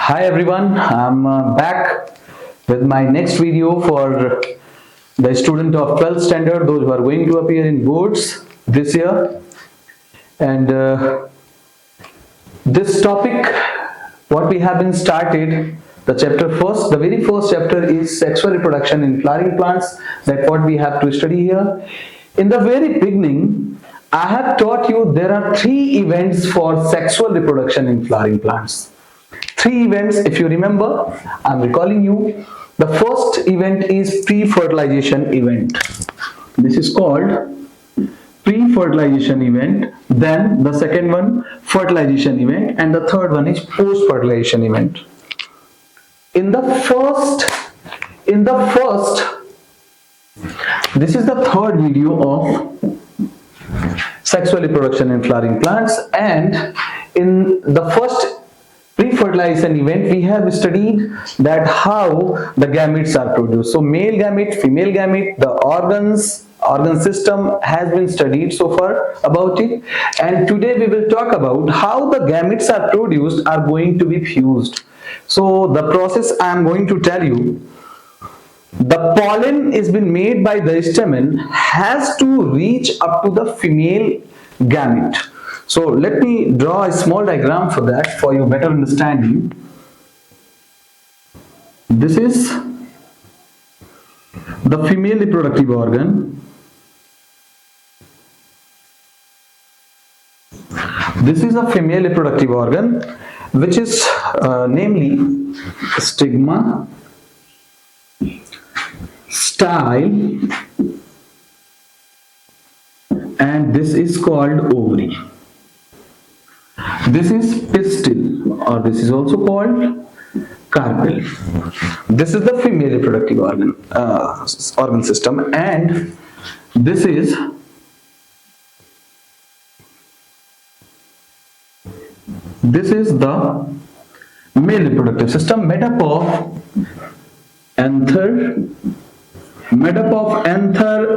Hi everyone, I'm back with my next video for the student of 12th standard, those who are going to appear in boards this year. And this topic, what we have been started, the very first chapter is sexual reproduction in flowering plants. That's what we have to study here. In the very beginning, I have taught you there are three events for sexual reproduction in flowering plants. Three events, if you remember, I'm recalling you. The first event is pre-fertilization event. This is called pre-fertilization event. Then the second one, fertilization event, and the third one is post-fertilization event. In the first, this is the third video of sexual reproduction in flowering plants, and in the first pre-fertilization event we have studied that how the gametes are produced. So male gamete, female gamete, the organ system has been studied so far about it, and today we will talk about how the gametes are produced are going to be fused. So the process I am going to tell you, the pollen is been made by the stamen has to reach up to the female gamete. So let me draw a small diagram for that for your better understanding. This is the female reproductive organ. This is a female reproductive organ which is namely stigma, style, and this is called ovary. This is pistil, or this is also called carpel. This is the female reproductive organ system, and this is the male reproductive system made up of anther,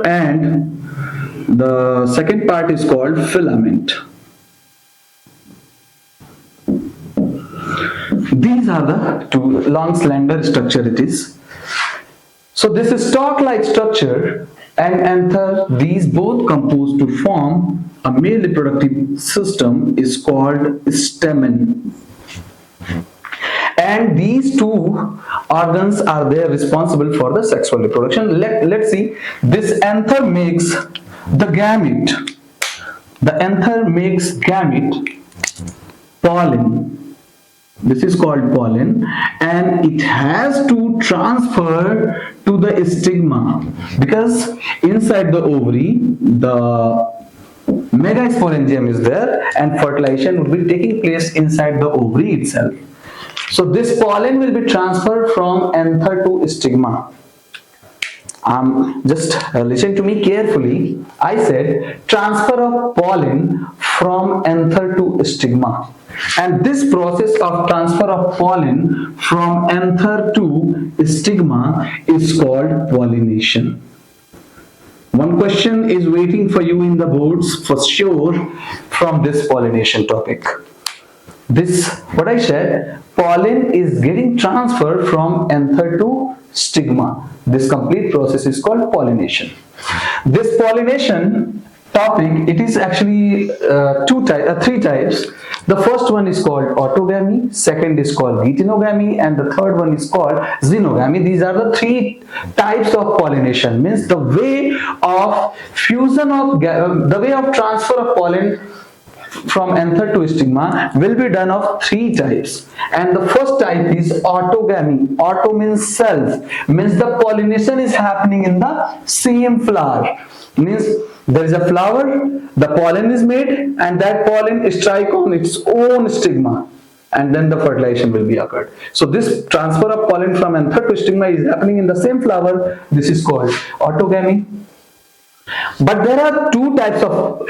and the second part is called filament. These are the two long slender structure it is. So this is stalk-like structure and anther, these both compose to form a male reproductive system is called stamen. And these two organs are there responsible for the sexual reproduction. Let's see. This anther makes the gamete. The anther makes gamete, pollen. This is called pollen, and it has to transfer to the stigma because inside the ovary the megasporangium is there and fertilization will be taking place inside the ovary itself. So this pollen will be transferred from anther to stigma. Just listen to me carefully. I said transfer of pollen from anther to stigma. And this process of transfer of pollen from anther to stigma is called pollination. One question is waiting for you in the boards for sure from this pollination topic. This, what I said, pollen is getting transferred from anther to stigma. This complete process is called pollination. This pollination topic, it is actually three types. The first one is called autogamy, second is called heterogamy, and the third one is called xenogamy. These are the three types of pollination. Means the way of fusion of the way of transfer of pollen from anther to stigma will be done of three types, and the first type is autogamy. Auto means self, means the pollination is happening in the same flower. Means there is a flower, the pollen is made, and that pollen strike on its own stigma, and then the fertilization will be occurred. So this transfer of pollen from anther to stigma is happening in the same flower. This is called autogamy. But there are two types of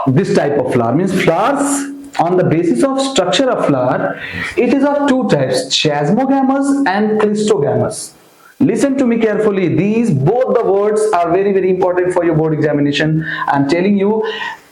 this type of flower. Means flowers on the basis of structure of flower, it is of two types, chasmogamous and clistogamous. Listen to me carefully. These both the words are very important for your board examination. I am telling you,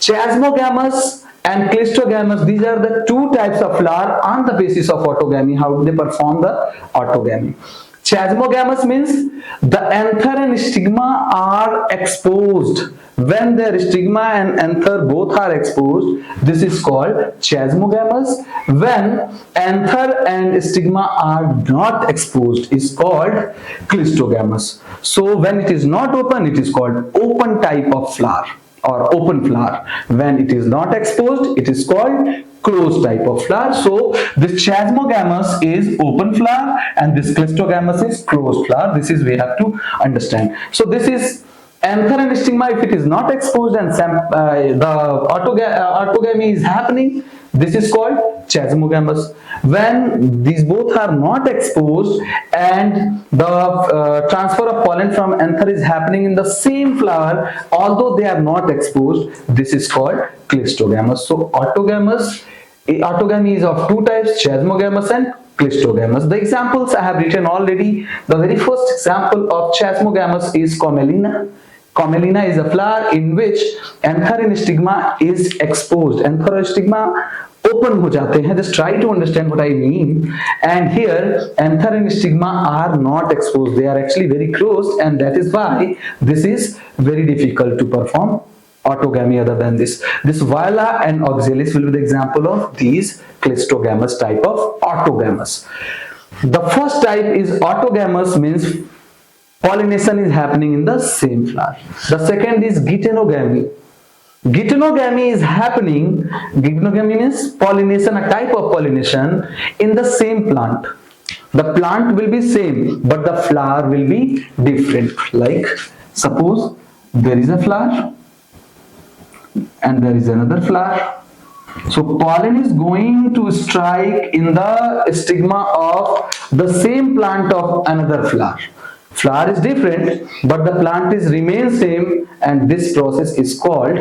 Chasmogamous and clistogamous, these are the two types of flower on the basis of autogamy, how they perform the autogamy. Chasmogamous means the anther and stigma are exposed. When their stigma and anther both are exposed, this is called chasmogamous. When anther and stigma are not exposed, is called clistogamous. So when it is not open, it is called open type of flower or open flower. When it is not exposed, it is called closed type of flower. So this chasmogamous is open flower and this clistogamous is closed flower. This is we have to understand. So this is anther and stigma. If it is not exposed and the autogamy is happening, this is called chasmogamous. When these both are not exposed and the transfer of pollen from anther is happening in the same flower, although they are not exposed, this is called clistogamous. So autogamy is of two types, chasmogamous and clistogamous. The examples I have written already. The very first example of chasmogamous is Commelina. Commelina is a flower in which anther and stigma is exposed. Anther and stigma open हो जाते हैं. Just try to understand what I mean. And here anther and stigma are not exposed. They are actually very closed, and that is why this is very difficult to perform autogamy other than this. This viola and oxalis will be the example of these clistogamous type of autogamous. The first type is autogamous, means pollination is happening in the same flower. The second is geitonogamy. Geitonogamy is happening, geitonogamy means pollination, a type of pollination in the same plant. The plant will be same, but the flower will be different. Like suppose there is a flower and there is another flower. So pollen is going to strike in the stigma of the same plant of another flower. Flower is different, but the plant is remain same, and this process is called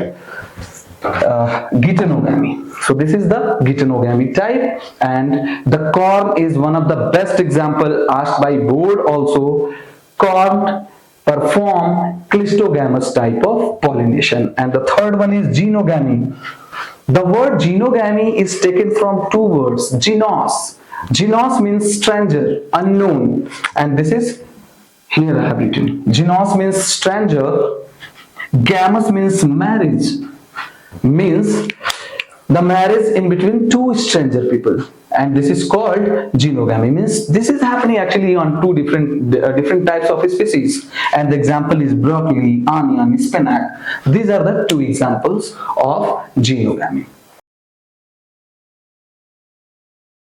geitonogamy. So this is the geitonogamy type, and the corn is one of the best example asked by board also. Corn perform clistogamous type of pollination. And the third one is genogamy. The word genogamy is taken from two words, genos. Genos means stranger, unknown, and this is here I have written. Genos means stranger. Gamos means marriage. Means the marriage in between two stranger people. And this is called genogamy. Means this is happening actually on two different types of species. And the example is broccoli, onion, spinach. These are the two examples of genogamy.